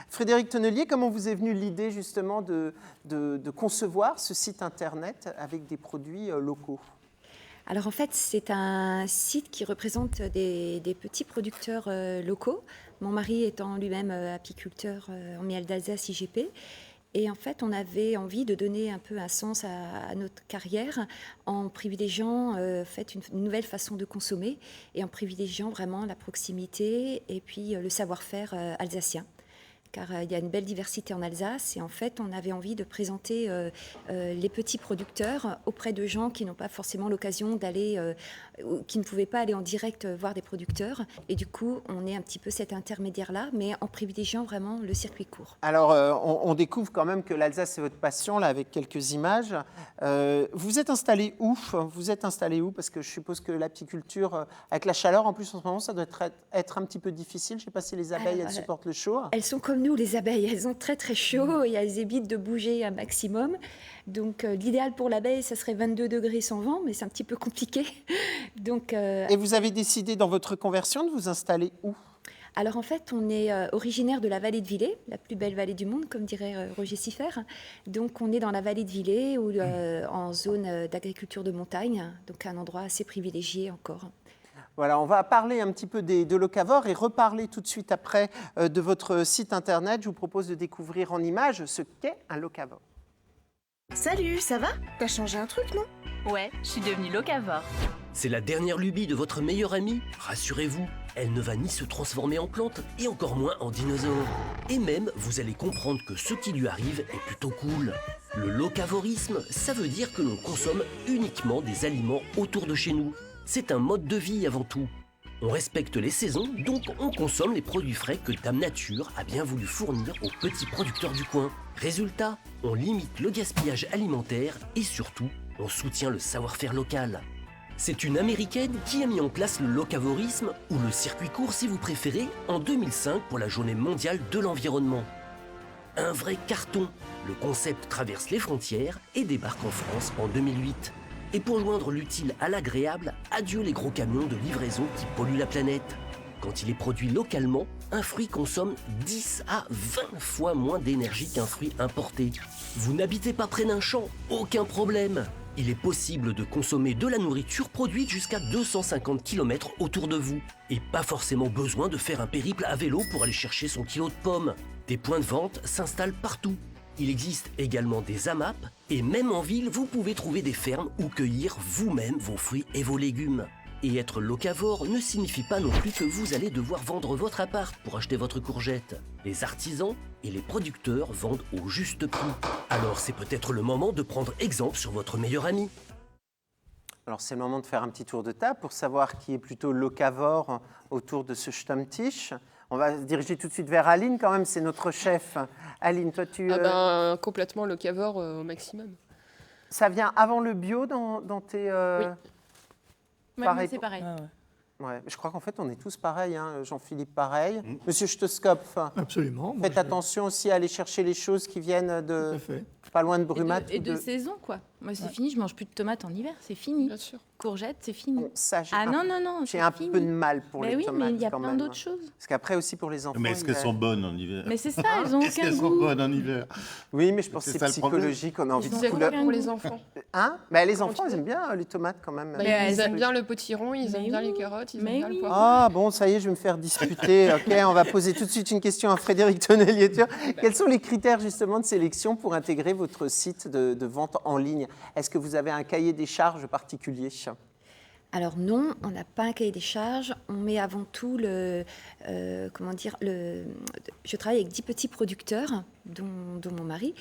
Frédéric Tonnelier, comment vous est venue l'idée justement de concevoir ce site internet avec des produits locaux? Alors en fait, c'est un site qui représente des petits producteurs locaux. Mon mari étant lui-même apiculteur en miel d'Alsace IGP. Et en fait, on avait envie de donner un peu un sens à notre carrière en privilégiant une nouvelle façon de consommer et en privilégiant vraiment la proximité et puis le savoir-faire alsacien. Car il y a une belle diversité en Alsace et en fait on avait envie de présenter les petits producteurs auprès de gens qui n'ont pas forcément l'occasion d'aller, ou qui ne pouvaient pas aller en direct voir des producteurs, et du coup on est un petit peu cet intermédiaire-là, mais en privilégiant vraiment le circuit court. Alors, on découvre quand même que l'Alsace, c'est votre passion, là, avec quelques images. Vous êtes installé où? Parce que je suppose que l'apiculture, avec la chaleur, en plus, en ce moment, ça doit être un petit peu difficile. Je ne sais pas si les abeilles, elles supportent le chaud. Elles sont comme nous, les abeilles. Elles ont très, très chaud et elles évitent de bouger un maximum. Donc, l'idéal pour l'abeille, ça serait 22 degrés sans vent, mais c'est un petit peu compliqué. Donc, Et vous avez décidé, dans votre conversion, de vous installer où? Alors en fait, on est originaire de la vallée de Villers, la plus belle vallée du monde, comme dirait Roger Siffert. Donc on est dans la vallée de Villers, en zone d'agriculture de montagne, donc un endroit assez privilégié encore. Voilà, on va parler un petit peu de locavores et reparler tout de suite après de votre site internet. Je vous propose de découvrir en images ce qu'est un locavore. Salut, ça va? T'as changé un truc, non? Ouais, je suis devenue locavore. C'est la dernière lubie de votre meilleure amie. Rassurez-vous, elle ne va ni se transformer en plante et encore moins en dinosaure. Et même, vous allez comprendre que ce qui lui arrive est plutôt cool. Le locavorisme, ça veut dire que l'on consomme uniquement des aliments autour de chez nous. C'est un mode de vie avant tout. On respecte les saisons, donc on consomme les produits frais que Dame Nature a bien voulu fournir aux petits producteurs du coin. Résultat, on limite le gaspillage alimentaire et surtout, on soutient le savoir-faire local. C'est une Américaine qui a mis en place le locavorisme, ou le circuit court si vous préférez, en 2005 pour la Journée mondiale de l'environnement. Un vrai carton, le concept traverse les frontières et débarque en France en 2008. Et pour joindre l'utile à l'agréable, adieu les gros camions de livraison qui polluent la planète. Quand il est produit localement, un fruit consomme 10 à 20 fois moins d'énergie qu'un fruit importé. Vous n'habitez pas près d'un champ, aucun problème. Il est possible de consommer de la nourriture produite jusqu'à 250 km autour de vous. Et pas forcément besoin de faire un périple à vélo pour aller chercher son kilo de pommes. Des points de vente s'installent partout. Il existe également des AMAP, et même en ville, vous pouvez trouver des fermes où cueillir vous-même vos fruits et vos légumes. Et être locavore ne signifie pas non plus que vous allez devoir vendre votre appart pour acheter votre courgette. Les artisans et les producteurs vendent au juste prix. Alors c'est peut-être le moment de prendre exemple sur votre meilleur ami. Alors c'est le moment de faire un petit tour de table pour savoir qui est plutôt locavore autour de ce Stammtisch. On va se diriger tout de suite vers Aline quand même, c'est notre chef. Aline, toi tu... Complètement locavore au maximum. Ça vient avant le bio dans tes... Oui. Moi, c'est pareil. Ah ouais. Ouais, je crois qu'en fait on est tous pareils, hein. Jean-Philippe pareil. Monsieur Stosskopf, Absolument. faites attention aussi à aller chercher les choses qui viennent de Tout à fait. pas loin de Brumath. Et de saison, quoi. Moi, c'est fini, je mange plus de tomates en hiver, c'est fini. Bien sûr. Courgettes, c'est fini. Bon, ça, j'ai Ah non, j'ai c'est un fini. peu de mal pour Mais les oui, tomates mais il y a quand plein même. d'autres choses. Parce qu'après aussi pour les enfants... Mais est-ce qu'elles sont bonnes en hiver? Mais c'est ça, elles ont Est-ce aucun qu'elles sont goût. bonnes en hiver? Oui, mais je pense que C'est c'est ça le problème. psychologique, on a envie de C'est couleur. pour les enfants. Hein? Mais les enfants, ils aiment bien les tomates quand même. Ils aiment bien le potiron, ils Mais aiment bien oui. les carottes, ils Mais aiment bien oui. le poivron. Ah bon, ça y est, je vais me faire disputer. Ok, on va poser tout de suite une question à Frédéric Tonnelier. Quels sont les critères justement de sélection pour intégrer votre site de vente en ligne? Est-ce que vous avez un cahier des charges particulier? Alors non, on n'a pas un cahier des charges. On met avant tout je travaille avec 10 petits producteurs, dont mon mari,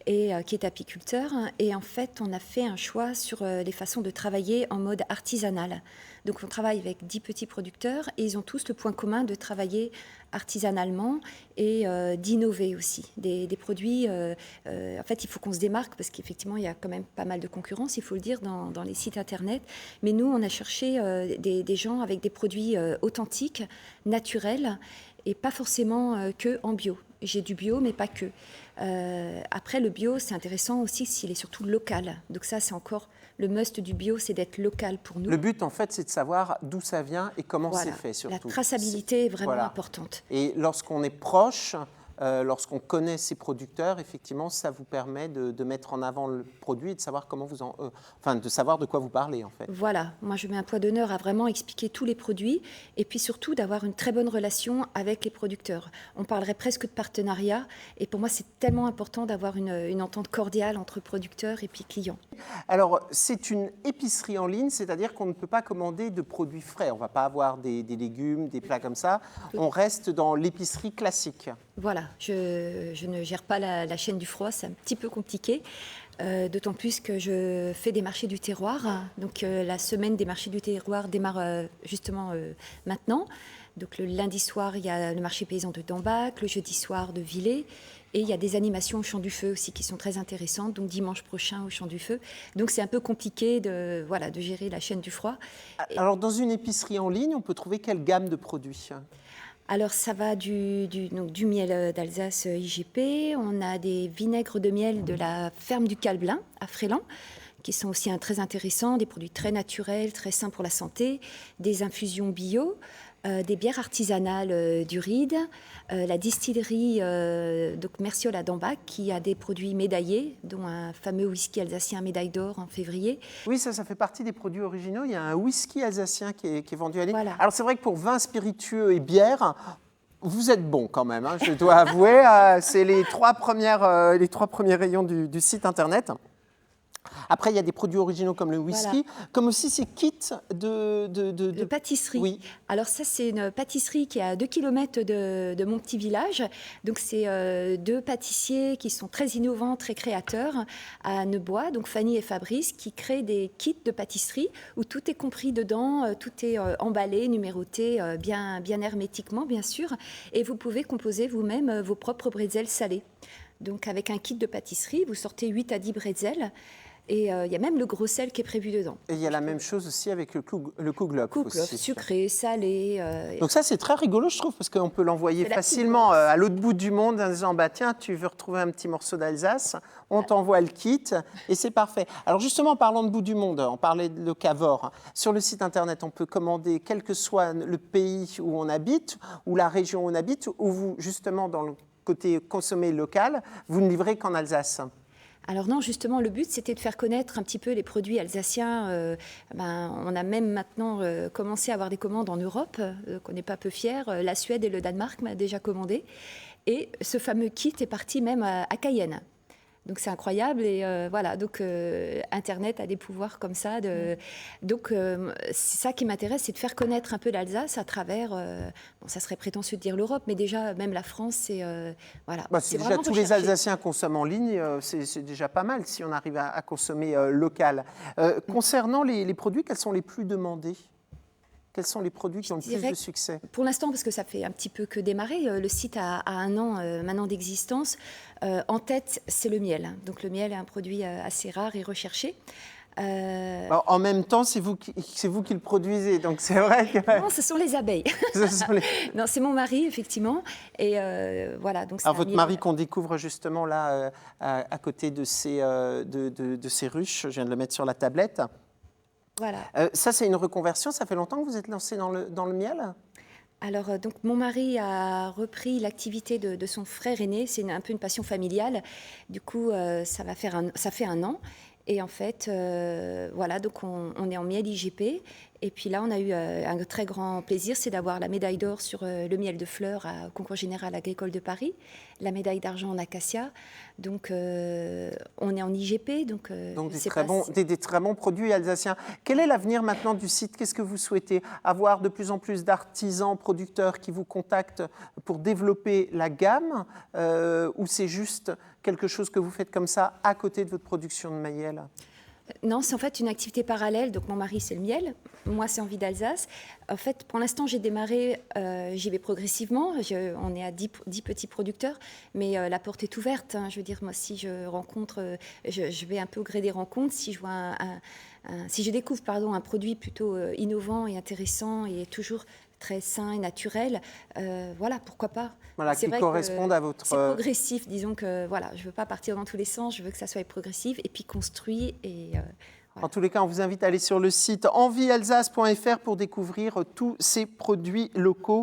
et qui est apiculteur. Et en fait, on a fait un choix sur les façons de travailler en mode artisanal. Donc on travaille avec 10 petits producteurs et ils ont tous le point commun de travailler artisanalement et d'innover aussi. Des produits, en fait, il faut qu'on se démarque parce qu'effectivement, il y a quand même pas mal de concurrence, il faut le dire, dans les sites Internet. Mais nous, on a cherché des gens avec des produits authentiques, naturels et pas forcément que en bio. J'ai du bio, mais pas que. Après, le bio, c'est intéressant aussi s'il est surtout local. Donc ça, c'est encore le must du bio, c'est d'être local pour nous. Le but, en fait, c'est de savoir d'où ça vient et comment Voilà. c'est fait, surtout. La traçabilité est vraiment Voilà. importante. Et lorsqu'on est proche, lorsqu'on connaît ses producteurs, effectivement, ça vous permet de mettre en avant le produit et de savoir de savoir de quoi vous parlez, en fait. Voilà, moi je mets un poids d'honneur à vraiment expliquer tous les produits et puis surtout d'avoir une très bonne relation avec les producteurs. On parlerait presque de partenariat et pour moi c'est tellement important d'avoir une entente cordiale entre producteurs et puis clients. Alors, c'est une épicerie en ligne, c'est-à-dire qu'on ne peut pas commander de produits frais. On ne va pas avoir des légumes, des plats comme ça. On reste dans l'épicerie classique. Voilà, je ne gère pas la chaîne du froid, c'est un petit peu compliqué. D'autant plus que je fais des marchés du terroir. Donc la semaine des marchés du terroir démarre justement maintenant. Donc le lundi soir, il y a le marché paysan de Dambac, le jeudi soir de Villers. Et il y a des animations au Champ du Feu aussi qui sont très intéressantes, donc dimanche prochain au Champ du Feu. Donc c'est un peu compliqué de gérer la chaîne du froid. Alors dans une épicerie en ligne, on peut trouver quelle gamme de produits ? Alors ça va du miel d'Alsace IGP, on a des vinaigres de miel de la ferme du Calblin à Fréland, qui sont aussi très intéressants, des produits très naturels, très sains pour la santé, des infusions bio, des bières artisanales du Ride, la distillerie donc Merciol à Dambac qui a des produits médaillés, dont un fameux whisky alsacien médaille d'or en février. Oui, ça fait partie des produits originaux. Il y a un whisky alsacien qui est vendu à l'île. Voilà. Alors c'est vrai que pour vin spiritueux et bière, vous êtes bon quand même, hein, je dois avouer. C'est les trois premiers rayons du site internet. Après, il y a des produits originaux comme le whisky, comme aussi ces kits de pâtisserie. Oui. Alors ça, c'est une pâtisserie qui est à 2 km de mon petit village. Donc c'est deux pâtissiers qui sont très innovants, très créateurs à Neubois, donc Fanny et Fabrice, qui créent des kits de pâtisserie où tout est compris dedans, tout est emballé, numéroté, bien hermétiquement, bien sûr. Et vous pouvez composer vous-même vos propres bretzels salés. Donc avec un kit de pâtisserie, vous sortez 8 à 10 bretzels. Et il y a même le gros sel qui est prévu dedans. Et il y a la même chose aussi avec le Kouglof. Kouglof, sucré, salé. Donc ça, c'est très rigolo, je trouve, parce qu'on peut l'envoyer facilement à l'autre bout du monde en disant, bah, tiens, tu veux retrouver un petit morceau d'Alsace, on t'envoie le kit et c'est parfait. Alors justement, en parlant de bout du monde, on parlait de Cavor. Sur le site internet, on peut commander, quel que soit le pays où on habite, ou la région où on habite, ou vous, justement, dans le côté consommer local, vous ne livrez qu'en Alsace. Alors non, justement, le but, c'était de faire connaître un petit peu les produits alsaciens. On a même maintenant commencé à avoir des commandes en Europe, qu'on n'est pas peu fiers. La Suède et le Danemark m'a déjà commandé. Et ce fameux kit est parti même à Cayenne. Donc c'est incroyable et voilà, donc Internet a des pouvoirs comme ça. Donc c'est ça qui m'intéresse, c'est de faire connaître un peu l'Alsace à travers, bon, ça serait prétentieux de dire l'Europe, mais déjà même la France, c'est voilà. Bah, c'est déjà tous les Alsaciens consomment en ligne, c'est déjà pas mal si on arrive à consommer local. Concernant les produits, quels sont les plus demandés ? Quels sont les produits qui ont le plus de succès ? Pour l'instant, parce que ça fait un petit peu que démarrer, le site a 1 an maintenant d'existence. En tête, c'est le miel. Donc le miel est un produit assez rare et recherché. Alors, en même temps, c'est vous qui le produisez, donc c'est vrai que... Non, ce sont les abeilles. Non, c'est mon mari, effectivement. Et voilà, donc alors, votre mari qu'on découvre justement là, à côté de ces ruches, je viens de le mettre sur la tablette. Voilà. Ça, c'est une reconversion. Ça fait longtemps que vous êtes lancé dans le miel ? Alors, donc, mon mari a repris l'activité de son frère aîné. C'est un peu une passion familiale. Du coup, ça fait 1 an. Et en fait, voilà, donc on est en miel IGP. Et puis là, on a eu un très grand plaisir, c'est d'avoir la médaille d'or sur le miel de fleurs au Concours général agricole de Paris, la médaille d'argent en acacia. Donc, on est en IGP. Donc des très bons produits alsaciens. Quel est l'avenir maintenant du site ? Qu'est-ce que vous souhaitez ? Avoir de plus en plus d'artisans, producteurs qui vous contactent pour développer la gamme ou c'est juste quelque chose que vous faites comme ça à côté de votre production de mayel ? Non, c'est en fait une activité parallèle. Donc, mon mari, c'est le miel. Moi, c'est Envie d'Alsace. En fait, pour l'instant, j'ai démarré, j'y vais progressivement. On est à 10 petits producteurs, mais la porte est ouverte. Hein. Je veux dire, moi, si je rencontre, je vais un peu au gré des rencontres. Si je vois si je découvre un produit plutôt innovant et intéressant et toujours très sain et naturel, voilà, pourquoi pas. Voilà, qui correspondent à votre... C'est progressif, disons que voilà, je ne veux pas partir dans tous les sens, je veux que ça soit progressif et puis construit. Et, voilà. En tous les cas, on vous invite à aller sur le site enviealsace.fr pour découvrir tous ces produits locaux.